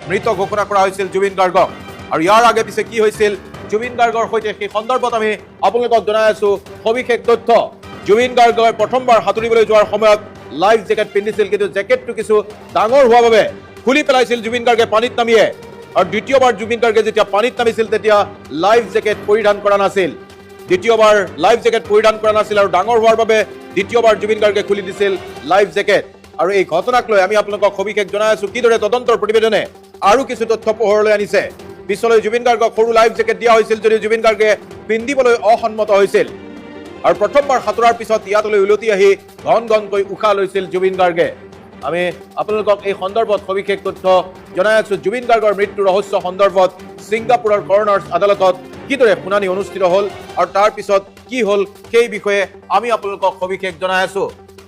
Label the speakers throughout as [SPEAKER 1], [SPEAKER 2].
[SPEAKER 1] মৃত ঘোষণা কৰা হৈছিল জুবিন গাৰ্গক আৰু ইয়াৰ আগে পিছে কি হৈছিল জুবিন গাৰ্গৰ সৈতে সেই সন্দৰ্ভত আমি আপোনালোকক জনাই আছো সবিশেষ তথ্য জুবিন গাৰ্গই প্ৰথমবাৰ সাঁতুৰিবলৈ যোৱাৰ সময়ত লাইফ জেকেট পিন্ধিছিল কিন্তু জেকেটটো কিছু ডাঙৰ হোৱাৰ বাবে খুলি পেলাইছিল জুবিন গাৰ্গে পানীত নামিয়ে আৰু দ্বিতীয়বাৰ জুবিন গাৰ্গে যেতিয়া পানীত নামিছিল তেতিয়া লাইফ জেকেট পৰিধান কৰা নাছিল দ্বিতীয়বাৰ লাইফ জেকেট পৰিধান কৰা নাছিল আৰু ডাঙৰ হোৱাৰ বাবে দ্বিতীয়বাৰ জুবিন গাৰ্গে খুলি দিছিল লাইফ জেকেট আৰু এই ঘটনাক লৈ আমি আপোনালোকক সবিশেষ জনাই আছো কিদৰে তদন্তৰ প্ৰতিবেদনে আৰু কিছু তথ্য পোহৰলৈ আনিছে পিছলৈ জুবিন গাৰ্গক সৰু লাইফ জেকেট দিয়া হৈছিল যদিও জুবিন গাৰ্গে পিন্ধিবলৈ অসন্মত হৈছিল আৰু প্ৰথমবাৰ সাঁতোৰাৰ পিছত ইয়াতলৈ উলটি আহি ঘন ঘনকৈ উশাহ লৈছিল জুবিন গাৰ্গে আমি আপোনালোকক এই সন্দৰ্ভত সবিশেষ তথ্য জনাই আছো জুবিন গাৰ্গৰ মৃত্যু ৰহস্য সন্দৰ্ভত ছিংগাপুৰৰ কৰণাৰ্ছ আদালতত কিদৰে শুনানি অনুষ্ঠিত হ'ল আৰু তাৰ পিছত কি হ'ল সেই বিষয়ে আমি আপোনালোকক সবিশেষ জনাই আছো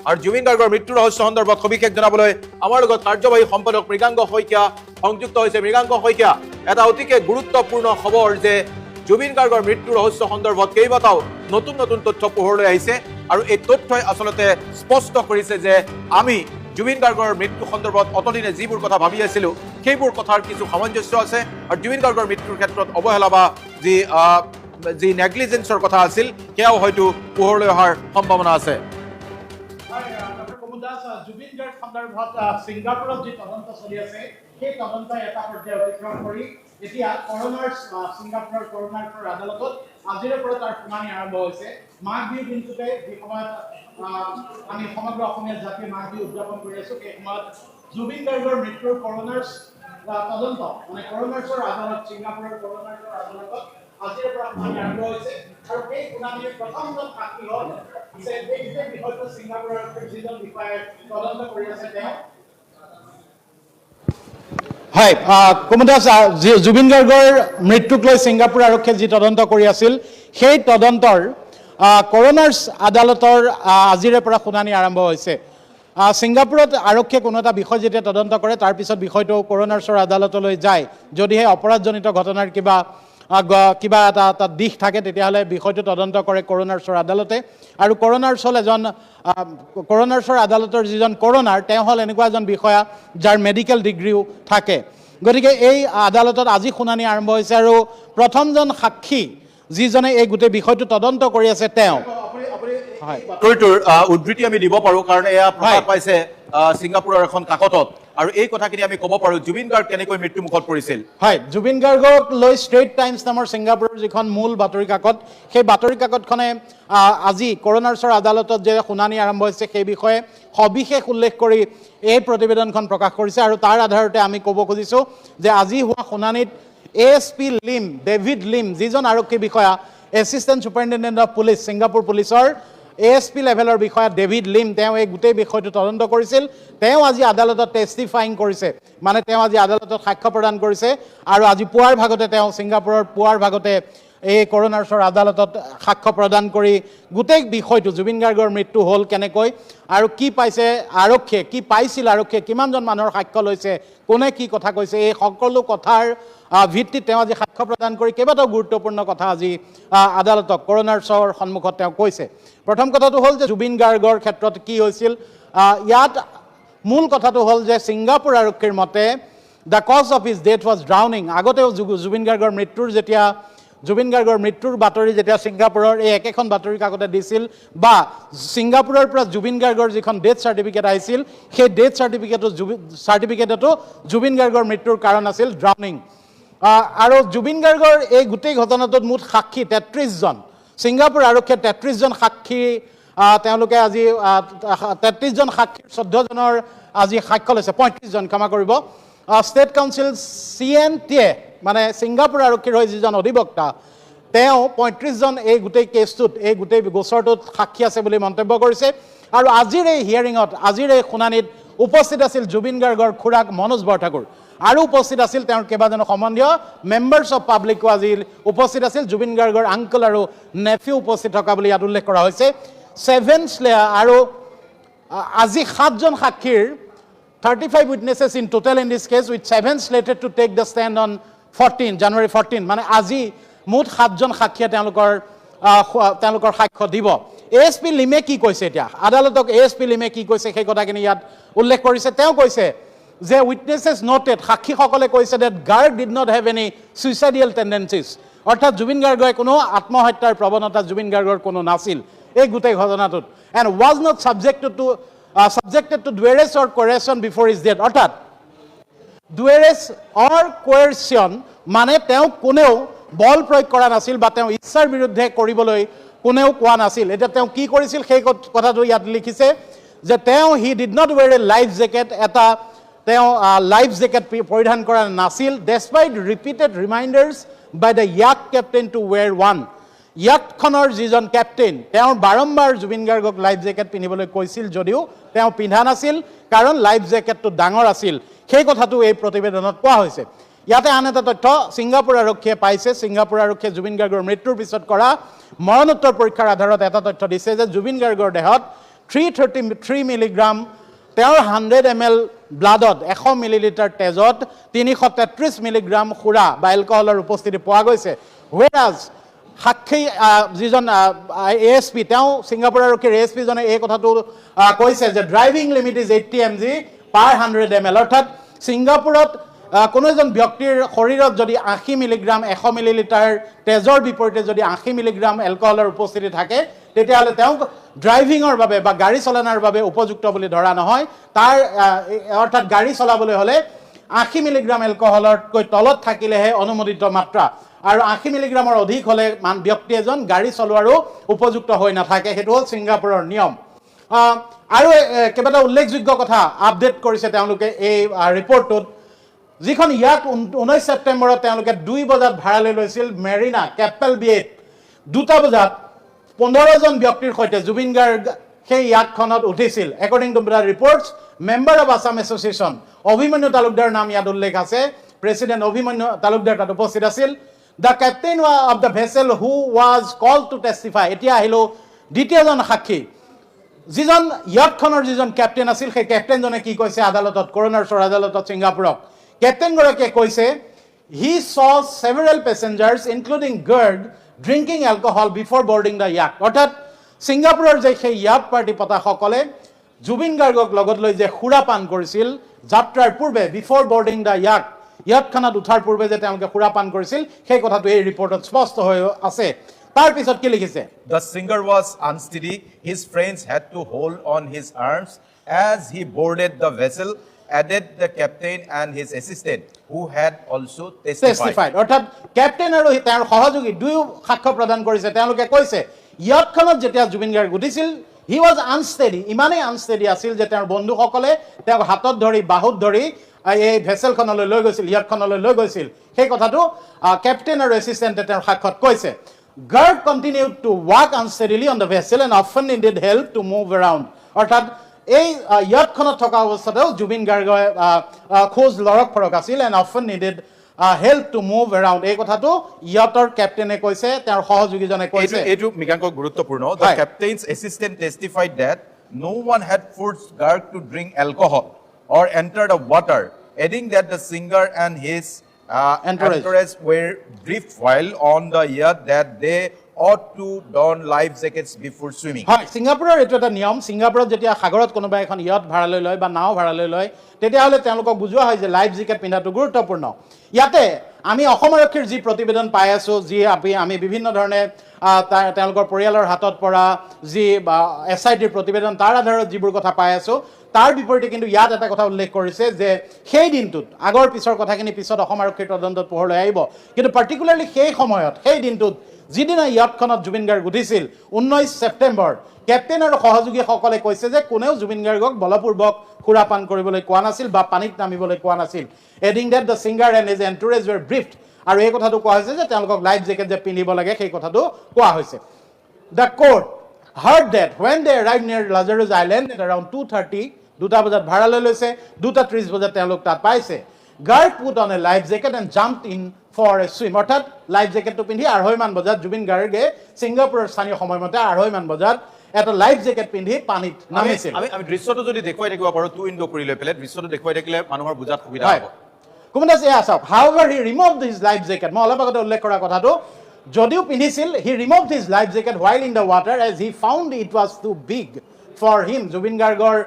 [SPEAKER 1] আৰু জুবিন গাৰ্গৰ মৃত্যু ৰহস্য সন্দৰ্ভত সবিশেষ জনাবলৈ আমাৰ লগত কাৰ্যবাহী সম্পাদক মৃগাংক শইকীয়া সংযুক্ত হৈছে মৃগাংক শইকীয়া এটা অতিকে গুৰুত্বপূৰ্ণ খবৰ যে জুবিন গাৰ্গৰ মৃত্যু ৰহস্য সন্দৰ্ভত কেইবাটাও নতুন নতুন তথ্য পোহৰলৈ আহিছে আৰু এই তথ্যই আচলতে স্পষ্ট কৰিছে যে আমি জুবিন গাৰ্গৰ মৃত্যু সন্দৰ্ভত অতদিনে যিবোৰ কথা ভাবি আছিলো সেইবোৰ কথাৰ কিছু সামঞ্জস্য আছে আৰু জুবিন গাৰ্গৰ মৃত্যুৰ ক্ষেত্ৰত অৱহেলা বা যি নেগলিজেন্সৰ কথা আছিল সেয়াও হয়তো পোহৰলৈ অহাৰ সম্ভাৱনা আছে
[SPEAKER 2] জুবিন গাৰ্গ সন্দৰ্ভত ছিংগাপুৰত যি তদন্ত চলি আছে সেই তদন্তই এটা পৰ্যায় অতিক্ৰম কৰি এতিয়া ছিংগাপুৰৰ কৰণাৰ্ছৰ আদালতত আজিৰে পৰা তাৰ শুনানি আৰম্ভ হৈছে মাঘ বিহু দিনটোতে যি সময়ত আমি সমগ্ৰ অসমীয়া জাতিয়ে মাঘ বিহু উদযাপন কৰি আছো সেই সময়ত জুবিন গাৰ্গৰ মৃত্যুৰ কৰণাৰ্ছ তদন্ত মানে কৰণাৰ্ছৰ আদালত ছিংগাপুৰৰ কৰণাৰ্ছৰ আদালতত আজিৰে পৰা শুনানি আৰম্ভ হৈছে আৰু সেই শুনানিৰ প্ৰথমজন সাক্ষী হ'ল যে এই বিষয়টো ছিংগাপুৰৰ যিজন বিষয়াই তদন্ত কৰি আছে তেওঁ হয় কুমুদাস জুবিন গাৰ্গৰ মৃত্যুক লৈ ছিংগাপুৰ আৰক্ষীয়ে যি তদন্ত কৰি আছিল সেই তদন্তৰ কৰণাৰ্ছ আদালতৰ আজিৰে পৰা শুনানি আৰম্ভ হৈছে ছিংগাপুৰত আৰক্ষীয়ে কোনো এটা বিষয় যেতিয়া তদন্ত কৰে তাৰপিছত বিষয়টো কৰণাৰ্ছৰ আদালতলৈ যায় যদিহে অপৰাধজনিত ঘটনাৰ কিবা এটা দিশ থাকে তেতিয়াহ'লে বিষয়টো তদন্ত কৰে কৰণাৰ্ছৰ আদালতে আৰু কৰণাৰ্ছৰ আদালতৰ যিজন কৰণাৰ তেওঁ হ'ল এনেকুৱা এজন বিষয়া যাৰ মেডিকেল ডিগ্ৰীও থাকে গতিকে এই আদালতত আজি শুনানি আৰম্ভ হৈছে আৰু প্ৰথমজন সাক্ষী যিজনে এই গোটেই বিষয়টো তদন্ত কৰি আছে তেওঁ
[SPEAKER 1] উদ্ধৃতি আমি দিব পাৰো কাৰণ এয়া প্ৰকাশ পাইছে ছিংগাপুৰৰ এখন কাকতত আৰু এই কথাখিনি আমি ক'ব পাৰো জুবিন গাৰ্গ কেনেকৈ মৃত্যু মুখত পৰিছিল
[SPEAKER 2] হয় জুবিন গাৰ্গক লৈ ষ্ট্ৰেইট টাইমছ নামৰ ছিংগাপুৰৰ যিখন মূল বাতৰি কাকত সেই বাতৰি কাকতখনে আজি কৰণাৰ্ছৰ আদালতত যে শুনানি আৰম্ভ হৈছে সেই বিষয়ে সবিশেষ উল্লেখ কৰি এই প্ৰতিবেদনখন প্ৰকাশ কৰিছে আৰু তাৰ আধাৰতে আমি ক'ব খুজিছোঁ যে আজি হোৱা শুনানিত ASP লিম ডেভিড লিম যিজন আৰক্ষী বিষয়া assistant superintendent of police Singapore পুলিচৰ ASP লেভেলৰ বিষয়া ডেভিড লিম তেওঁ এই গোটেই বিষয়টো তদন্ত কৰিছিল তেওঁ আজি আদালতত টেষ্টিফাইং কৰিছে মানে তেওঁ আজি আদালতত সাক্ষ্য প্ৰদান কৰিছে আৰু আজি পুৱাৰ ভাগতে তেওঁ ছিংগাপুৰৰ পুৱাৰ ভাগতে এই কৰণাৰ্ছৰ আদালতত সাক্ষ্য প্ৰদান কৰি গোটেই বিষয়টো জুবিন গাৰ্গৰ মৃত্যু হ'ল কেনেকৈ আৰু কি পাইছে আৰক্ষীয়ে কি পাইছিল আৰক্ষীয়ে কিমানজন মানুহৰ সাক্ষ্য লৈছে কোনে কি কথা কৈছে এই সকলো কথাৰ ভিত্তিত তেওঁ আজি সাক্ষ্য প্ৰদান কৰি কেইবাটাও গুৰুত্বপূৰ্ণ কথা আজি আদালতক কৰণাৰ্ছৰ সন্মুখত তেওঁ কৈছে প্ৰথম কথাটো হ'ল যে জুবিন গাৰ্গৰ ক্ষেত্ৰত কি হৈছিল ইয়াত মূল কথাটো হ'ল যে ছিংগাপুৰ আৰক্ষীৰ মতে the cause of his death was drowning আগতেও জুবিন গাৰ্গৰ মৃত্যুৰ বাতৰি যেতিয়া ছিংগাপুৰৰ এই একেখন বাতৰি কাকতে দিছিল বা ছিংগাপুৰৰ পৰা জুবিন গাৰ্গৰ যিখন ডেথ চাৰ্টিফিকেট আহিছিল সেই ডেথ চাৰ্টিফিকেটতো জুবিন গাৰ্গৰ মৃত্যুৰ কাৰণ আছিল ড্ৰাউনিং আৰু জুবিন গাৰ্গৰ এই গোটেই ঘটনাটোত মুঠ সাক্ষী ৩৩জন ছিংগাপুৰ আৰক্ষীয়ে ৩৩জন সাক্ষী তেওঁলোকে আজি ৩৩জন সাক্ষীৰ ১৪জনৰ আজি সাক্ষ্য লৈছে ৩৫জন ক্ষমা কৰিব ষ্টেট কাউন্সিল CNTয়ে মানে ছিংগাপুৰ আৰক্ষীৰ হৈ যিজন অধিবক্তা তেওঁ ৩৫জন এই গোটেই কেছটোত এই গোটেই গোচৰটোত সাক্ষী আছে বুলি মন্তব্য কৰিছে আৰু আজিৰ এই হিয়াৰিঙত আজিৰ এই শুনানিত উপস্থিত আছিল জুবিন গাৰ্গৰ খুৰাক মনোজ বৰঠাকুৰ আৰু উপস্থিত আছিল তেওঁৰ কেইবাজনো সম্বন্ধীয় মেম্বাৰ্ছ অফ পাব্লিকো আজি উপস্থিত আছিল জুবিন গাৰ্গৰ আংকল আৰু নেফিউ উপস্থিত থকা বুলি ইয়াত উল্লেখ কৰা হৈছে 7 আৰু আজি 7জন সাক্ষীৰ 35 witnesses in total in this case with 7 slated to take the stand on January 14 মানে আজি মুঠ 7জন সাক্ষীয়ে তেওঁলোকৰ সাক্ষ্য দিব ASP লিমে কি কৈছে এতিয়া আদালতক ASP লিমে কি কৈছে সেই কথাখিনি ইয়াত উল্লেখ কৰিছে তেওঁ কৈছে যে উইটনেছেছ নোটেড সাক্ষীসকলে কৈছে that Garg did not have any suicidal tendencies অৰ্থাৎ জুবিন গাৰ্গৰ কোনো আত্মহত্যাৰ প্ৰৱণতা জুবিন গাৰ্গৰ কোনো নাছিল এই গোটেই ঘটনাটোত and was not subjected to duress or coercion before his death অৰ্থাৎ duress or coercion মানে তেওঁ কোনেও বল প্ৰয়োগ কৰা নাছিল বা তেওঁ ইচ্ছাৰ বিৰুদ্ধে কৰিবলৈ কোনেও কোৱা নাছিল এটা তেওঁ কি কৰিছিল সেই কথাটো ইয়াত লিখিছে যে তেওঁ he did not wear a life jacket এটা তেওঁ লাইফ জেকেট পৰিধান কৰা নাছিল despite repeated reminders by the yacht captain to wear one ইয়াটখনৰ যিজন কেপ্টেইন তেওঁ বাৰম্বাৰ জুবিন গাৰ্গক লাইফ জেকেট পিন্ধিবলৈ কৈছিল যদিও তেওঁ পিন্ধা নাছিল কাৰণ লাইফ জেকেটটো ডাঙৰ আছিল সেই কথাটো এই প্ৰতিবেদনত কোৱা হৈছে ইয়াতে আন এটা তথ্য ছিংগাপুৰ আৰক্ষীয়ে পাইছে ছিংগাপুৰ আৰক্ষীয়ে জুবিন গাৰ্গৰ মৃত্যুৰ পিছত কৰা মৰণোত্তৰ পৰীক্ষাৰ আধাৰত এটা তথ্য দিছে যে জুবিন গাৰ্গৰ দেহত 333 মিলিগ্ৰাম তেওঁৰ 100 ml ব্লাডত 100 মিলিলিটাৰ তেজত 333 মিলিগ্ৰাম খুৰা বা এলকহলৰ উপস্থিতি পোৱা গৈছে whereas সাক্ষী যিজন এএছপি তেওঁ ছিংগাপুৰ আৰক্ষীৰ এএছপি জনে এই কথাটো কৈছে যে driving limit is 80 mg per 100 ml অৰ্থাৎ ছিংগাপুৰত কোনো এজন ব্যক্তিৰ শৰীৰত যদি 80 মিলিগ্ৰাম 100 মিলিলিটাৰ তেজৰ বিপৰীতে যদি 80 মিলিগ্ৰাম এলকহলৰ উপস্থিতি থাকে তেতিয়াহ'লে তেওঁক ড্ৰাইভিঙৰ বাবে বা গাড়ী চলানৰ বাবে উপযুক্ত বুলি ধৰা নহয় তাৰ অৰ্থাৎ গাড়ী চলাবলৈ হ'লে 80 মিলিগ্ৰাম এলকহলতকৈ তলত থাকিলেহে অনুমোদিত মাত্ৰা আৰু 80 মিলিগ্ৰামৰ অধিক হ'লে ব্যক্তি এজন গাড়ী চলোৱাৰো উপযুক্ত হৈ নাথাকে সেইটো হ'ল ছিংগাপুৰৰ নিয়ম আৰু কেইবাটা উল্লেখযোগ্য কথা আপডেট কৰিছে তেওঁলোকে এই ৰিপৰ্টটোত যিখন ইয়াত 19 ছেপ্টেম্বৰত তেওঁলোকে 2 বজাত ভাড়ালৈ লৈছিল মেৰিনা কেপেল বিয়েত 2টা বজাত 15 জন ব্যক্তিৰ সৈতে জুবিন গাৰ্গ সেই ইয়াতখনত উঠিছিল according to the reports member of Assam association Abhimanyu Talukdar নাম ইয়াত উল্লেখ আছে প্ৰেচিডেণ্ট অভিমন্যু তালুকদাৰ তাত উপস্থিত আছিল the captain of the vessel who was call to testify এতিয়া আহিলোঁ দ্বিতীয়জন সাক্ষী যিজন ইয়াতখনৰ যিজন কেপ্টেইন আছিল সেই কেপ্টেইনজনে কি কৈছে আদালতত কৰোনাৰ চৰ আদালতত ছিংগাপুৰক কেপ্টেইনগৰাকীয়ে কৈছে হি saw several passengers including Garg drinking alcohol before boarding the yacht অৰ্থাৎ ছিংগাপুৰৰ যে সেই ইয়াট পাৰ্টি পতাসকলে জুবিন গাৰ্গক লগত লৈ যে খুৰাপান কৰিছিল যাত্ৰাৰ পূৰ্বে বিফৰ বৰ্ডিং দ্য ইয়াটখনত উঠাৰ পূৰ্বে যে তেওঁলোকে খুৰাপান কৰিছিল সেই কথাটো এই ৰিপৰ্টত স্পষ্ট হৈ আছে তাৰ পিছত কি লিখিছে
[SPEAKER 1] The singer was unsteady. His friends had to hold on his arms as he boarded the vessel, added the captain and his assistant, who had also testified.
[SPEAKER 2] অৰ্থাৎ কেপ্টেইন আৰু তেওঁৰ সহযোগী দুয়ো সাক্ষ্য প্ৰদান কৰিছে তেওঁলোকে কৈছে ইয়াতখনত যেতিয়া জুবিন গাৰ্গ উঠিছিল হি ৱাজ আনষ্টেডি ইমানেই আনষ্টেডি আছিল যে তেওঁৰ বন্ধুসকলে তেওঁক হাতত ধৰি বাহুত ধৰি এই ভেছেলখনলৈ লৈ গৈছিল ইয়াতখনলৈ লৈ গৈছিল সেই কথাটো কেপ্টেইন আৰু এছিষ্টেণ্টে তেওঁৰ সাক্ষ্যত কৈছে Garg continued to walk unsteadily on the vessel and often needed help to move around অৰ্থাৎ এই ইয়াতখনত থকা অৱস্থাতেও জুবিন গাৰ্গৰ খোজ লৰক ফৰক আছিল and often needed help to move around এই কথাটো ইয়াতৰ কেপ্টেইনে কৈছে তেওঁৰ সহযোগীজনে কৈছে
[SPEAKER 1] এইটো মিকাংক গুৰুত্বপূৰ্ণ The captain's assistant testified that no one had forced Garg to drink alcohol or enter the water, adding that the singer and his entourage were briefed while on the yacht that they ought to don life jackets before swimming.
[SPEAKER 2] হয় ছিংগাপুৰৰ এইটো এটা নিয়ম ছিংগাপুৰত যেতিয়া সাগৰত কোনোবা এখন ইয়াত ভাড়ালৈ লয় বা নাও ভাড়ালৈ লয় তেতিয়াহ'লে তেওঁলোকক বুজোৱা হয় যে লাইফ জেকেট পিন্ধাটো গুৰুত্বপূৰ্ণ ইয়াতে আমি অসম আৰক্ষীৰ যি প্ৰতিবেদন পাই আছোঁ যি আমি বিভিন্ন ধৰণে তেওঁলোকৰ পৰিয়ালৰ হাতত পৰা যি SITৰ প্ৰতিবেদন তাৰ আধাৰত যিবোৰ কথা পাই আছোঁ তাৰ বিপৰীতে কিন্তু ইয়াত এটা কথা উল্লেখ কৰিছে যে সেই দিনটোত আগৰ পিছৰ কথাখিনি পিছত অসম আৰক্ষীৰ তদন্তত পোহৰলৈ আহিব কিন্তু পাৰ্টিকুলাৰলি সেই সময়ত সেই দিনটোত যিদিনা ইয়াতখনত জুবিন গাৰ্গ উঠিছিল 19 ছেপ্টেম্বৰ কেপ্টেইন আৰু সহযোগীসকলে কৈছে যে কোনেও জুবিন গাৰ্গক বলপূৰ্বক খুৰাপান কৰিবলৈ কোৱা নাছিল বা পানীত নামিবলৈ কোৱা নাছিল adding that the singer and his entourage were briefed আৰু এই কথাটো কোৱা হৈছে যে তেওঁলোকক লাইফ জেকেট যে পিন্ধিব লাগে সেই কথাটো কোৱা হৈছে the court heard that when they arrived near Lazarus Island at around 2:30 2টা বজাত ভাড়ালৈ লৈছে 2:30 বজাত তেওঁলোক তাত পাইছে Garg put on a life jacket and jumped in for a swim অৰ্থাৎ লাইফ জেকেটটো পিন্ধি 2:30 মান বজাত জুবিন গাৰ্গে ছিংগাপুৰৰ স্থানীয় সময়মতে 2:30 মান বজাত এটা লাইফ জেকেট পিন্ধি পানীত নামিছিল
[SPEAKER 1] আমি দৃশ্যটো যদি দেখুৱাই থাকিব পাৰো টু ইনডো কৰি লৈ পেলাই দৃশ্যটো দেখুৱাই থাকিলে মানুহৰ বুজাত সুবিধা হ'ব
[SPEAKER 2] কুমদাস এয়া চাওক however he removed his life jacket মই অলপ আগতে উল্লেখ কৰা কথাটো যদিও পিন্ধিছিল he removed his life jacket while in the water as he found it was too big for him Zubeen গাৰ্গৰ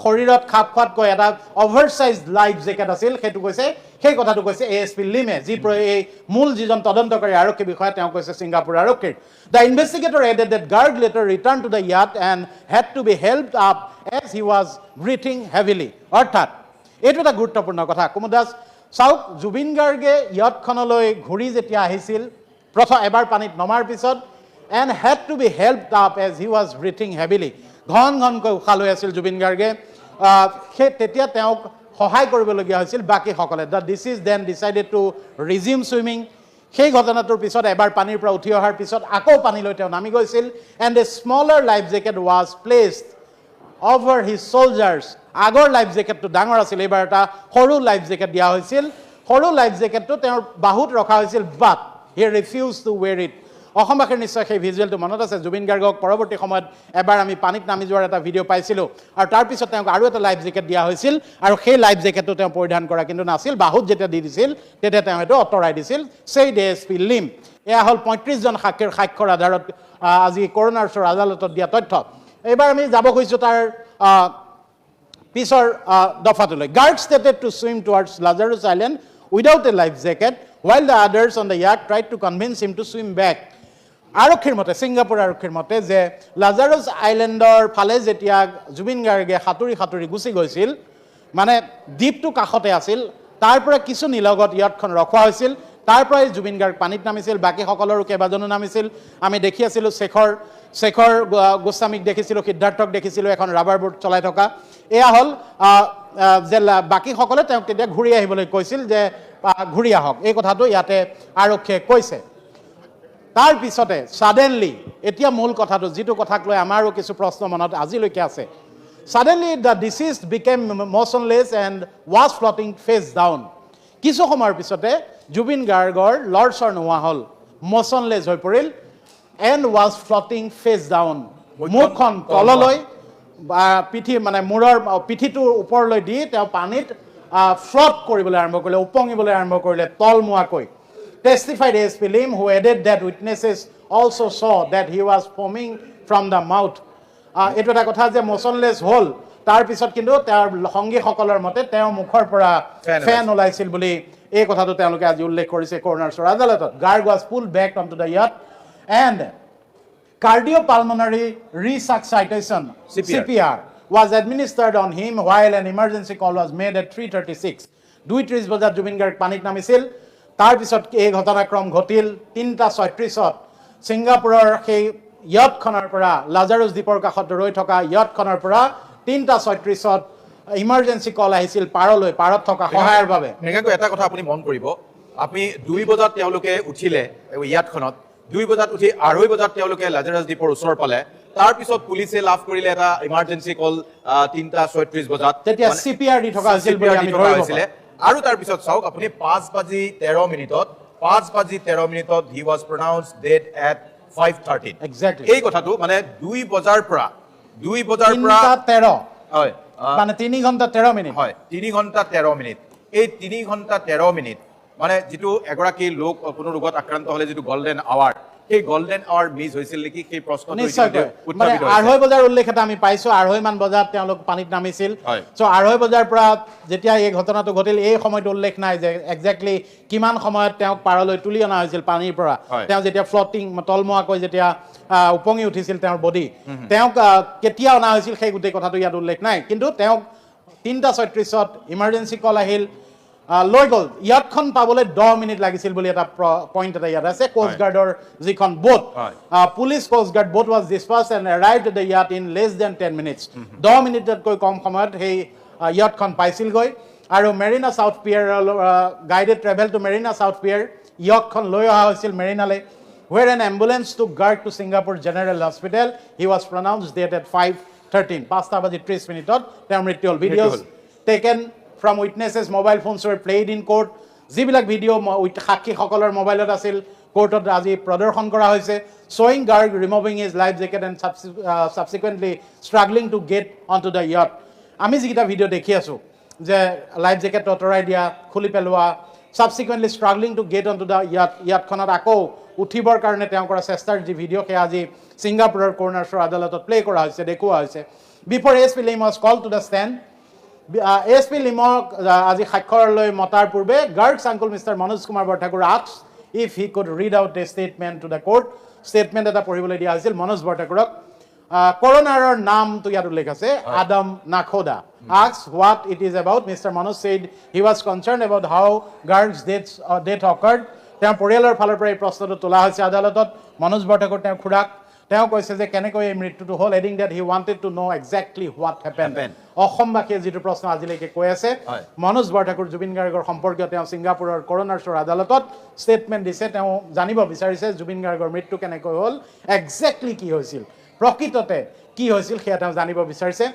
[SPEAKER 2] শৰীৰত খাপ খোৱাতকৈ এটা অভাৰসাইজড লাইফ জেকেট আছিল সেইটো কৈছে সেই কথাটো কৈছে এএছপি লিমে যি এই মূল যিজন তদন্তকাৰী আৰক্ষী বিষয়া তেওঁ কৈছে ছিংগাপুৰ আৰক্ষীৰ The investigator added that Garg later returned to the yacht and had to be helped up as he was breathing heavily. অৰ্থাৎ এইটো এটা গুৰুত্বপূৰ্ণ কথা কুমুদাস চাওক জুবিন গাৰ্গে ইয়াতখনলৈ ঘূৰি যেতিয়া আহিছিল প্ৰথম এবাৰ পানীত নমাৰ পিছত and had to be helped up as he was breathing heavily. ঘন ঘনকৈ উশাহ লৈ আছিল জুবিন গাৰ্গে সেই তেতিয়া তেওঁক সহায় কৰিবলগীয়া হৈছিল বাকীসকলে the deceased then decided to resume swimming সেই ঘটনাটোৰ পিছত এবাৰ পানীৰ পৰা উঠি অহাৰ পিছত আকৌ পানীলৈ তেওঁ নামি গৈছিল and A smaller life jacket was placed over his soldiers আগৰ লাইফ জেকেটটো ডাঙৰ আছিল এইবাৰ এটা সৰু লাইফ জেকেট দিয়া হৈছিল সৰু লাইফ জেকেটটো তেওঁৰ বাহুত ৰখা হৈছিল but he refuse two ৱেৰ it অসমবাসীৰ নিশ্চয় সেই ভিজুৱেলটো মনত আছে জুবিন গাৰ্গক পৰৱৰ্তী সময়ত এবাৰ আমি পানীত নামি যোৱাৰ এটা ভিডিঅ' পাইছিলোঁ আৰু তাৰপিছত তেওঁক আৰু এটা লাইফ জেকেট দিয়া হৈছিল আৰু সেই লাইফ জেকেটটো তেওঁ পৰিধান কৰা কিন্তু নাছিল বাহুত যেতিয়া দি দিছিল তেতিয়া তেওঁ সেইটো আঁতৰাই দিছিল সেই এএছপি লিম এয়া হ'ল ৩৫জন সাক্ষীৰ সাক্ষ্যৰ আধাৰত আজি কৰোনাৰ আদালতত দিয়া তথ্য এইবাৰ আমি যাব খুজিছোঁ তাৰ পিছৰ দফাটোলৈ guard stated to swim towards Lazarus Island without a life jacket while the others on the yacht tried to convince him to swim back আৰক্ষীৰ মতে ছিংগাপুৰ আৰক্ষীৰ মতে যে লাজাৰুছ আইলেণ্ডৰ ফালে যেতিয়া জুবিন গাৰ্গে সাঁতুৰি গুচি গৈছিল মানে দ্বীপটো কাষতে আছিল তাৰ পৰা কিছু নিলগত ইয়াতখন ৰখোৱা হৈছিল তাৰ পৰাই জুবিন গাৰ্গ পানীত নামিছিল বাকীসকলৰো কেইবাজনো নামিছিল আমি দেখি আছিলোঁ শেখৰ গোস্বামীক দেখিছিলোঁ সিদ্ধাৰ্থক দেখিছিলোঁ এখন ৰাবাৰ বোট চলাই থকা এয়া হ'ল যে বাকীসকলে তেওঁক তেতিয়া ঘূৰি আহিবলৈ কৈছিল যে ঘূৰি আহক এই কথাটো ইয়াতে আৰক্ষীয়ে কৈছে তাৰ পিছতে সাডেনলি এতিয়া মূল কথাটো যিটো কথাক লৈ আমাৰো কিছু প্ৰশ্ন মনত আজিলৈকে আছে suddenly the deceased became motionless and was floating face down কিছু সময়ৰ পিছতে জুবিন গাৰ্গৰ লৰ্ডছৰ নোহোৱা হ'ল মোশনলেছ হৈ পৰিল and was floating face down মুখখন তললৈ পিঠি মানে মূৰৰ পিঠিটোৰ ওপৰলৈ দি তেওঁ পানীত ফ্লট কৰিবলৈ আৰম্ভ কৰিলে উপঙিবলৈ আৰম্ভ কৰিলে তলমুৱাকৈ testified ASP Lim, who added that witnesses also saw that he was foaming from the mouth. Eto eta kotha je motionless hol tar pisot kintu tar hongi hokolor mote teo mukhor pora fan olaisil boli ei kotha to teloke aji ullekh korise coroner sor adalatot Garg was pulled back onto the yacht and cardiopulmonary resuscitation CPR was administered on him while an emergency call was made at 3:36 2:30 বজাত জুবিন গাৰ্গ পানীত নামিছিল তাৰ পিছত এই ঘটনাক্ৰম ঘটিল ৩:৩৬ত ছিংগাপুৰৰ সেই ইয়াটখনৰ পৰা লাজাৰুছ দ্বীপৰ কাষত ৰৈ থকা ইয়াটখনৰ পৰা ৩:৩৬ত ইমাৰ্জেঞ্চি কল আহিছিল পাৰত থকা সহায়ৰ বাবে
[SPEAKER 1] এনেকৈ এটা কথা আপুনি মন কৰিব আপুনি 2 বজাত তেওঁলোকে উঠিলে ইয়াটখনত 2 বজাত উঠি 2:30 বজাত তেওঁলোকে লাজাৰুছ দ্বীপৰ ওচৰ পালে তাৰ পিছত পুলিচে লাভ কৰিলে এটা ইমাৰ্জেঞ্চি কল ৩:৩৬ বজাত
[SPEAKER 2] তেতিয়া CPR দি থকা আছিল বুলি আমি ধৰিছিলে
[SPEAKER 1] আৰু তাৰ পিছত চাওক আপুনি 5:13 মিনিটত he was pronounced dead at 5:13
[SPEAKER 2] exactly এই
[SPEAKER 1] কথাটো মানে 2 বজাৰ পৰা
[SPEAKER 2] 13 হয় মানে 3 ঘণ্টা 13 মিনিট
[SPEAKER 1] হয় 3 ঘণ্টা 13 মিনিট এই 3 ঘণ্টা 13 মিনিট মানে যেটো এগৰাকী লোক কোনো ৰোগত আক্ৰান্ত হলে যেটো গোল্ডেন আৱাৰ এই গোল্ডেন আৱাৰ মিস হৈছিল নেকি সেই প্ৰশ্নটো
[SPEAKER 2] মানে 2:30 বজাৰ উল্লেখ এটা আমি পাইছো 2:30 মান বজাত তেওঁলোক পানীত নামিছিল সো 2:30 বজাৰ পৰা যেতিয়া এই ঘটনাটো ঘটিল এই সময়টো উল্লেখ নাই যে এক্স্যাক্টলি কিমান সময়ত তেওঁক পাৰলৈ তুলি অনা হৈছিল পানীৰ পৰা তেওঁ যেতিয়া ফ্লটিং তলমুৱাকৈ যেতিয়া উপঙি উঠিছিল তেওঁৰ বডি তেওঁক কেতিয়া অনা হৈছিল সেই গোটেই কথাটো ইয়াত উল্লেখ নাই কিন্তু তেওঁক 3:36ত ইমাৰ্জেঞ্চি কল আহিল লৈ গ'ল ইয়াতখন পাবলৈ 10 মিনিট লাগিছিল বুলি এটা পইণ্ট এটা ইয়াত আছে কোষ্ট গাৰ্ডৰ যিখন boat police coast guard boat was dispersed and arrived at the yacht in less than 10 minutes 10 মিনিটতকৈ কম সময়ত সেই ইয়াতখন পাইছিলগৈ আৰু Marina South Pier guided travel to Marina South Pier ইয়াতখন লৈ অহা হৈছিল মেৰিনালৈ where an ambulance took Garg to Singapore General Hospital he was pronounced dead at 5:13 5:30 মিনিটত তেওঁৰ মৃত্যু হ'ল videos taken from witnesses mobile phones were played in court জিবিলাক video সাক্ষীসকলৰ মোবাইলত আছিল কোৰ্টত আজি প্ৰদৰ্শন কৰা হৈছে showing Garg removing his life jacket and subsequently struggling to get onto the yacht আমি যিটা ভিডিও দেখি আছো যে লাইফ জেকেট অতৰাই দিয়া খুলি পেলোৱা subsequently struggling to get onto the yacht খনত আকৌ উঠিবৰ কাৰণে তেওঁ কৰা চেষ্টাৰ যি ভিডিঅ' সেয়া আজি ছিংগাপুৰৰ কৰ্ণাৰ্ছৰ আদালতত প্লে কৰা হৈছে দেখুওৱা হৈছে before SP Lim was call to the stand SP লিমক আজি সাক্ষৰলৈ মতাৰ পূৰ্বে guard's uncle mister Manoj Kumar Borthakur asked if he could read out a statement to the court statement এটা পঢ়িবলৈ দিয়া হৈছিল Manoj বৰঠাকুৰক Coroner naam to yadu lekhase Adam Nakhoda asks what it is about. Mr. Manoj said he was concerned about how guards' death occurred. তেওঁ পৰিয়ালৰ ফালৰ পৰা এই প্ৰশ্নটো তোলা হৈছে আদালতত মনোজ বৰঠাকুৰ তেওঁ খুৰাক তেওঁ কৈছে যে কেনেকৈ এই মৃত্যুটো হ'ল adding that he wanted to know exactly what happened. অসমবাসীয়ে যিটো প্ৰশ্ন আজিলৈকে কৈ আছে মনোজ বৰঠাকুৰ জুবিন গাৰ্গৰ সম্পৰ্কীয় তেওঁ ছিংগাপুৰৰ কৰণাৰ্ছৰ আদালতত ষ্টেটমেণ্ট দিছে তেওঁ জানিব বিচাৰিছে জুবিন গাৰ্গৰ মৃত্যু কেনেকৈ হ'ল এক্সেক্টলি কি হৈছিল প্ৰকৃততে কি হৈছিল সেয়া তেওঁ জানিব বিচাৰিছে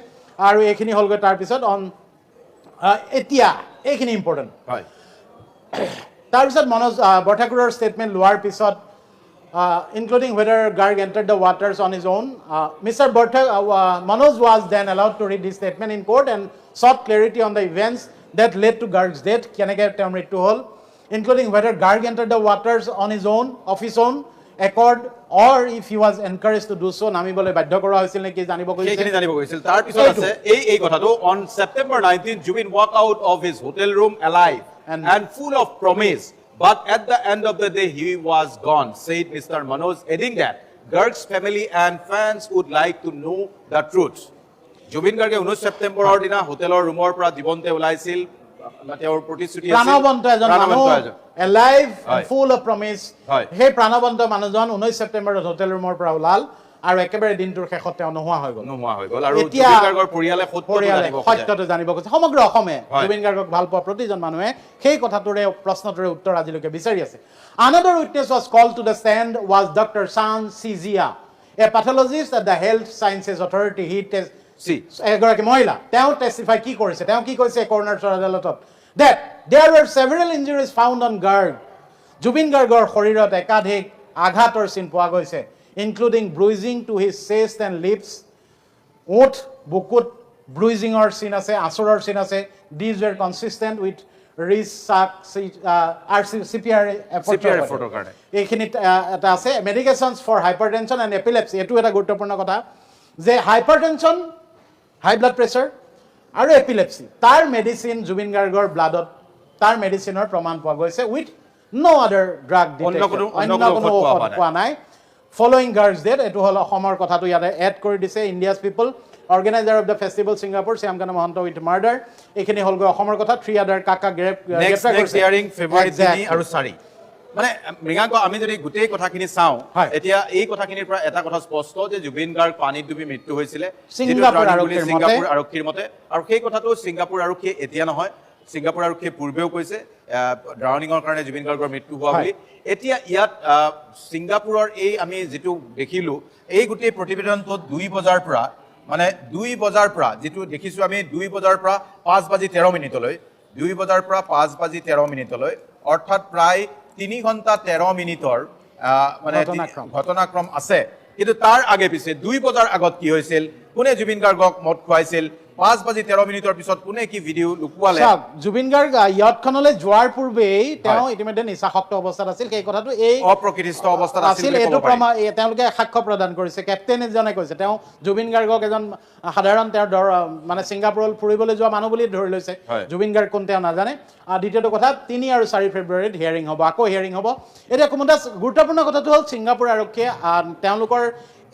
[SPEAKER 2] আৰু এইখিনি হ'লগৈ তাৰপিছত এতিয়া এইখিনি ইম্পৰ্টেণ্ট
[SPEAKER 1] হয়
[SPEAKER 2] তাৰপিছত মনোজ বৰঠাকুৰৰ ষ্টেটমেণ্ট লোৱাৰ পিছত including whether Garg entered the waters on his own. Mr. Manoj was then allowed to read his statement in court and sought clarity on the events that led to Garg's death, including whether Garg entered the waters on his own, of his own accord, or if he was encouraged to do so. Nami bole badhya kora hoisil neki janibo koisil.
[SPEAKER 1] Tar pisot ase ei kotha to on September 19th Jubin walked out of his hotel room alive and full of promise. But at the end of the day, he was gone, said Mr. Manoj, adding that Garg's family and fans would like to know the truth. Jubin Garge 19 September dina hotelor roomor pra jibonte ulaisil তেওঁৰ প্ৰতিশ্ৰুতি আছিল
[SPEAKER 2] প্ৰাণবন্ত এজন মানুহ alive and full of promise হে প্ৰাণবন্ত মানুহজন 19 সেপ্টেম্বৰত hotel ৰুমৰ পৰা ওলাল আৰু একেবাৰে দিনটোৰ শেষত তেওঁ নোহোৱা হৈ গ'ল আৰু জুবিন গাৰ্গৰ সত্যটো জানিব কৈছে সমগ্ৰ অসমে জুবিন গাৰ্গক ভাল পোৱা প্ৰতিজন মানুহে সেই কথাটোৰে প্ৰশ্নটোৰে উত্তৰ আজিলৈকে বিচাৰি আছে another witness was called to the stand was Dr. San Sizia a pathologist at the Health Sciences Authority এগৰাকী মহিলা তেওঁ টেষ্টিফাই কি কৰিছে তেওঁ কি কৈছে কৰ্ণাৰ্ছৰ আদালতত that there were several injuries found on Garg Zubeen গাৰ্গৰ শৰীৰত একাধিক আঘাতৰ চিন পোৱা গৈছে including bruising to his chest and lips, oath, bukut, bruising or sin ase, asur or sin ase. These were consistent with CPR effort. Medications for hypertension and epilepsy. Etu eta gurutopurno kotha. Je hypertension, high blood pressure, aru epilepsy. Tar medicine Jubin Gargor bloodot, tar medicine or praman poa goise with no other drug detected. Onno Following Garg's death, etu hol Homor Kothato yade add kori dise India's people, organizer of the festival Singapore, Siamgana Mohanto with murder. Ekhini hol go Homor Kotha 3 other kaka
[SPEAKER 1] next hearing February 3 aru 4 মানে মৃগাংক আমি যদি গোটেই কথাখিনি চাওঁ এতিয়া এই কথাখিনিৰ পৰা এটা কথা স্পষ্ট যে জুবিন গাৰ্গ পানীত ডুবি মৃত্যু হৈছিল
[SPEAKER 2] ছিংগাপুৰ
[SPEAKER 1] আৰক্ষীৰ মতে আৰু সেই কথাটো ছিংগাপুৰ আৰক্ষী এতিয়া নহয় ছিংগাপুৰ আৰক্ষী পূৰ্বেও কৈছে ড্ৰাউনিঙৰ কাৰণে জুবিন গাৰ্গৰ মৃত্যু হোৱা বুলি এতিয়া ইয়াত ছিংগাপুৰৰ এই আমি যেটো দেখিলো এই গোটেই প্ৰতিবেদনটো 2 বজাৰ পৰা মানে 2 বজাৰ পৰা যেটো দেখিছো আমি 2 বজাৰ পৰা 5:13 মিনিটলৈ 2 বজাৰ পৰা 5:13 মিনিটলৈ অৰ্থাৎ প্ৰায় 3 ঘণ্টা 13 মিনিটৰ মানে ঘটনাক্ৰম আছে কিন্তু তাৰ আগে পিছে 2 বজাৰ আগত কি হৈছিল কোনে জুবিন গাৰ্গক মত খুৱাইছিল 5:13 মিনিটৰ পিছত কোনে কি ভিডিও লুকুৱালে
[SPEAKER 2] জুবিন গাৰ্গ ইয়াতখনলৈ যোৱাৰ পূৰ্বেই তেওঁ ইতিমধ্যে নিচাসক্ত অৱস্থাত আছিল সেই কথাটো এই
[SPEAKER 1] অপ্ৰকৃতিস্থ অৱস্থাত আছিল
[SPEAKER 2] এইটো তেওঁলোকে সাক্ষ্য প্ৰদান কৰিছে কেপ্টেইন এজনে কৈছে তেওঁ জুবিন গাৰ্গক এজন সাধাৰণ তেওঁৰ মানে ছিংগাপুৰলৈ ফুৰিবলৈ যোৱা মানুহ বুলি ধৰি লৈছে জুবিন গাৰ্গ কোন তেওঁ নাজানে দ্বিতীয়টো কথা 3 আৰু 4 ফেব্ৰুৱাৰীত হিয়াৰিং হ'ব আকৌ হিয়াৰিং হ'ব এতিয়া কোনটা গুৰুত্বপূৰ্ণ কথাটো হ'ল ছিংগাপুৰ আৰক্ষীয়ে তেওঁলোকৰ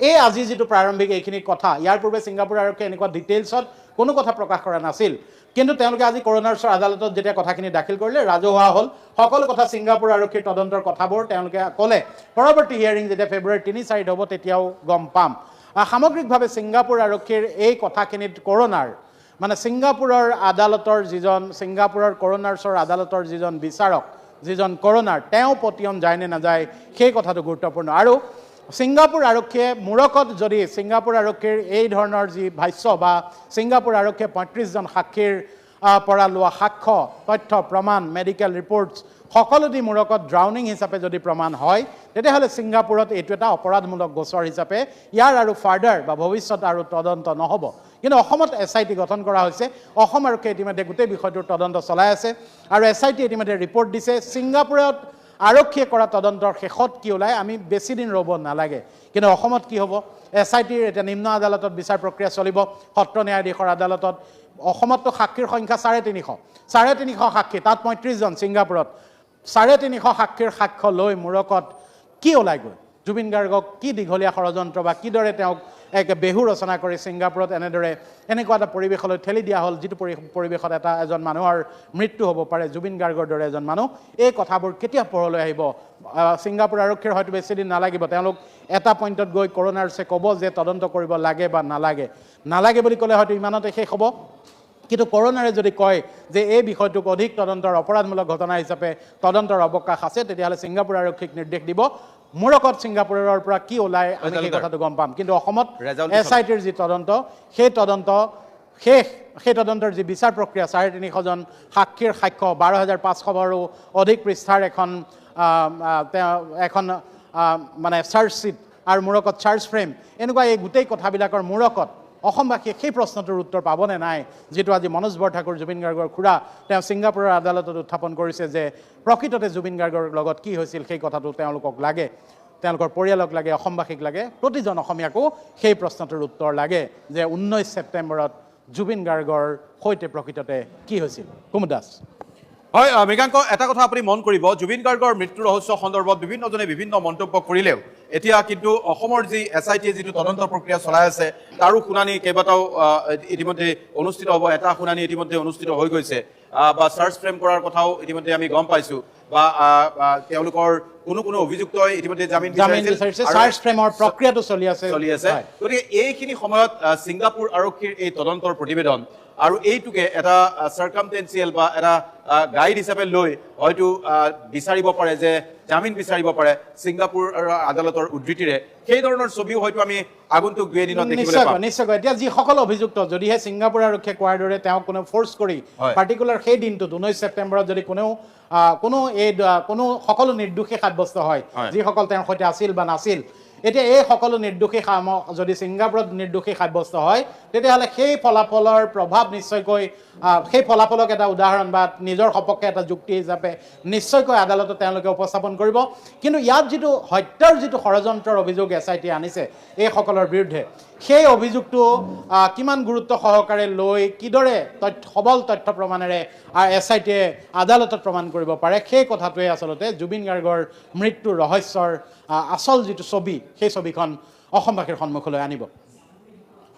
[SPEAKER 2] এই আজি যেটো প্ৰাৰম্ভিক এইখিনি কথা ইয়াৰ পূৰ্বে ছিংগাপুৰ আৰক্ষীয়ে এনেকুৱা ডিটেইলছত কোনো কথা প্ৰকাশ কৰা নাছিল কিন্তু তেওঁলোকে আজি কৰণাৰ্ছৰ আদালতত যেতিয়া কথাখিনি দাখিল কৰিলে ৰাজহুৱা হ'ল সকলো কথা ছিংগাপুৰ আৰক্ষীৰ তদন্তৰ কথাবোৰ তেওঁলোকে ক'লে পৰৱৰ্তী হিয়াৰিং যেতিয়া ফেব্ৰুৱাৰী 3-4 হ'ব তেতিয়াও গম পাম সামগ্ৰিকভাৱে ছিংগাপুৰ আৰক্ষীৰ এই কথাখিনিত কৰণাৰ মানে ছিংগাপুৰৰ আদালতৰ যিজন ছিংগাপুৰৰ কৰণাৰ্ছৰ আদালতৰ যিজন বিচাৰক যিজন কৰণাৰ তেওঁ পতিয়ন যায় নে নাযায় সেই কথাটো গুৰুত্বপূৰ্ণ আৰু ছিংগাপুৰ আৰক্ষীয়ে মুৰকত যদি ছিংগাপুৰ আৰক্ষীৰ এই ধৰণৰ যি ভাষ্য বা ছিংগাপুৰ আৰক্ষীয়ে 35 জন সাক্ষীৰ পৰা লোৱা সাক্ষ্য তথ্য প্ৰমাণ মেডিকেল ৰিপৰ্টছ সকলো দি মুৰকত ড্ৰাউনিং হিচাপে যদি প্ৰমাণ হয় তেতিয়াহ'লে ছিংগাপুৰত এইটো এটা অপৰাধমূলক গোচৰ হিচাপে ইয়াৰ আৰু ফাৰ্ডাৰ বা ভৱিষ্যত আৰু তদন্ত নহ'ব কিন্তু অসমত SIT গঠন কৰা হৈছে অসম আৰক্ষীয়ে ইতিমধ্যে গোটেই বিষয়টোৰ তদন্ত চলাই আছে আৰু SIT ইতিমধ্যে ৰিপৰ্ট দিছে ছিংগাপুৰত আৰক্ষীয়ে কৰা তদন্তৰ শেষত কি ওলায় আমি বেছি দিন ৰ'ব নালাগে কিন্তু অসমত কি হ'ব SITৰ এতিয়া নিম্ন আদালতত বিচাৰ প্ৰক্ৰিয়া চলিব সত্ৰ ন্যায়াধীশৰ আদালতত অসমততো সাক্ষীৰ সংখ্যা 350 সাক্ষী তাত 35 জন ছিংগাপুৰত 350 সাক্ষীৰ সাক্ষ্য লৈ মূৰকত কি ওলাই গৈ জুবিন গাৰ্গক কি দীঘলীয়া ষড়যন্ত্ৰ বা কিদৰে তেওঁক এক বেহু ৰচনা কৰি ছিংগাপুৰত এনেদৰে এনেকুৱা এটা পৰিৱেশলৈ ঠেলি দিয়া হ'ল যিটো পৰিৱেশত এজন মানুহৰ মৃত্যু হ'ব পাৰে জুবিন গাৰ্গৰ দৰে এজন মানুহ এই কথাবোৰ কেতিয়া পোহৰলৈ আহিব ছিংগাপুৰ আৰক্ষীৰ হয়তো বেছি দিন নালাগিব তেওঁলোক এটা পইণ্টত গৈ কৰোনাৰছে ক'ব যে তদন্ত কৰিব লাগে বা নালাগে বুলি ক'লে হয়তো ইমানতে শেষ হ'ব কিন্তু কৰোনাৰে যদি কয় যে এই বিষয়টোক অধিক তদন্তৰ অপৰাধমূলক ঘটনা হিচাপে তদন্তৰ অৱকাশ আছে তেতিয়াহ'লে ছিংগাপুৰ আৰক্ষীক নিৰ্দেশ দিব মূৰকত ছিংগাপুৰৰ পৰা কি ওলাই আমি সেই কথাটো গম পাম কিন্তু অসমত SITৰ যি তদন্ত সেই তদন্তৰ যি বিচাৰ প্ৰক্ৰিয়া 350 জন সাক্ষীৰ সাক্ষ্য 12,500ৰো অধিক পৃষ্ঠাৰ এখন মানে চাৰ্জ শ্বীট আৰু মূৰকত চাৰ্জ ফ্ৰেম এনেকুৱা এই গোটেই কথাবিলাকৰ মূৰকত অসমবাসীয়ে সেই প্ৰশ্নটোৰ উত্তৰ পাবনে নাই যেটো আজি মনোজ বৰঠাকুৰ জুবিন গাৰ্গৰ খুৰা তেওঁ ছিংগাপুৰৰ আদালতত উত্থাপন কৰিছে যে প্ৰকৃততে জুবিন গাৰ্গৰ লগত কি হৈছিল সেই কথাটো তেওঁলোকক লাগে তেওঁলোকৰ পৰিয়ালক লাগে অসমবাসীক লাগে প্ৰতিজন অসমীয়াকো সেই প্ৰশ্নটোৰ উত্তৰ লাগে যে 19 ছেপ্টেম্বৰত জুবিন গাৰ্গৰ সৈতে প্ৰকৃততে কি হৈছিল কুমুদ দাস
[SPEAKER 1] হয় মৃগাংক এটা কথা আপুনি মন কৰিব জুবিন গাৰ্গৰ মৃত্যু ৰহস্য সন্দৰ্ভত বিভিন্নজনে বিভিন্ন মন্তব্য কৰিলেও এতিয়া কিন্তু অসমৰ যি SIT যিটো তদন্ত প্ৰক্ৰিয়া চলাই আছে তাৰো শুনানি কেইবাটাও ইতিমধ্যে অনুষ্ঠিত হ'ব এটা শুনানি ইতিমধ্যে অনুষ্ঠিত হৈ গৈছে বা চাৰ্জ ফ্ৰেম কৰাৰ কথাও ইতিমধ্যে আমি গম পাইছোঁ বা তেওঁলোকৰ কোনো অভিযুক্তই ইতিমধ্যে জামিন বিচাৰিছে
[SPEAKER 2] চাৰ্জ ফ্ৰেমৰ প্ৰক্ৰিয়াটো চলি আছে
[SPEAKER 1] গতিকে এইখিনি সময়ত ছিংগাপুৰ আৰক্ষীৰ এই তদন্তৰ প্ৰতিবেদন আৰু এইটোকে এটা সাৰ্কামটেন্সিয়েল বা এটা গাইড হিচাপে লৈ হয়তো বিচাৰিব পাৰে যে জামিন বিচাৰিব পাৰে ছিংগাপুৰ আদালতৰ উদ্ধৃতিৰে সেই ধৰণৰ ছবিও হয়তো আমি আগন্তুক 2 দিনত দেখিবলৈ পাম
[SPEAKER 2] নিশ্চয় এতিয়া যিসকল অভিযুক্ত যদিহে ছিংগাপুৰ আৰক্ষীয়ে কোৱাৰ দৰে তেওঁক কোনো ফ'ৰ্চ কৰি পাৰ্টিকুলাৰ সেই দিনটোত 19 ছেপ্টেম্বৰত যদি কোনো সকলো নিৰ্দোষী সাব্যস্ত হয় যিসকল তেওঁৰ সৈতে আছিল বা নাছিল এতিয়া এই সকলো নিৰ্দোষী যদি ছিংগাপুৰত নিৰ্দোষী সাব্যস্ত হয় তেতিয়াহ'লে সেই ফলাফলৰ প্ৰভাৱ নিশ্চয়কৈ সেই ফলাফলক এটা উদাহৰণ বা নিজৰ সপক্ষে এটা যুক্তি হিচাপে নিশ্চয়কৈ আদালতত তেওঁলোকে উপস্থাপন কৰিব কিন্তু ইয়াত যিটো হত্যাৰ যিটো ষড়যন্ত্ৰৰ অভিযোগ SIT আনিছে এই সকলৰ বিৰুদ্ধে সেই অভিযোগটো কিমান গুৰুত্ব সহকাৰে লৈ কিদৰে সবল তথ্য প্ৰমাণেৰে SITয়ে আদালতত প্ৰমাণ কৰিব পাৰে সেই কথাটোৱে আচলতে জুবিন গাৰ্গৰ মৃত্যুৰ ৰহস্যৰ আচল যিটো ছবি সেই ছবিখন অসমবাসীৰ সন্মুখলৈ আনিব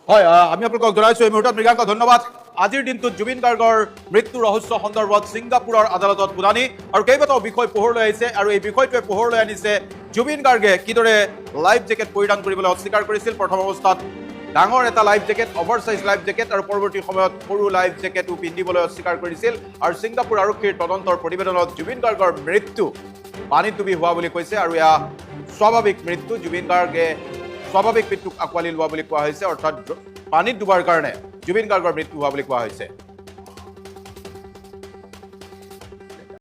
[SPEAKER 1] হয় আমি আপোনালোকক জনাইছোঁ এই মুহূৰ্তত মৃগাংক ধন্যবাদ আজিৰ দিনটোত জুবিন গাৰ্গৰ মৃত্যু ৰহস্য সন্দৰ্ভত ছিংগাপুৰৰ আদালতত শুনানি আৰু কেইবাটাও বিষয় পোহৰলৈ আহিছে আৰু এই বিষয়টোৱে পোহৰলৈ আনিছে জুবিন গাৰ্গে কিদৰে লাইফ জেকেট পৰিধান কৰিবলৈ অস্বীকাৰ কৰিছিল প্ৰথম অৱস্থাত ডাঙৰ এটা লাইফ জেকেট অভাৰসাইজ লাইফ জেকেট আৰু পৰৱৰ্তী সময়ত সৰু লাইফ জেকেটো পিন্ধিবলৈ অস্বীকাৰ কৰিছিল আৰু ছিংগাপুৰ আৰক্ষীৰ তদন্তৰ প্ৰতিবেদনত জুবিন গাৰ্গৰ মৃত্যু পানীত ডুবি হোৱা বুলি কৈছে আৰু এয়া স্বাভাৱিক মৃত্যু জুবিন গাৰ্গে স্বাভাৱিক মৃত্যুক আঁকোৱালি লোৱা বুলি কোৱা হৈছে অৰ্থাৎ পানীত ডুবাৰ কাৰণে জুবিন গাৰ্গৰ মৃত্যু হোৱা বুলি কোৱা হৈছে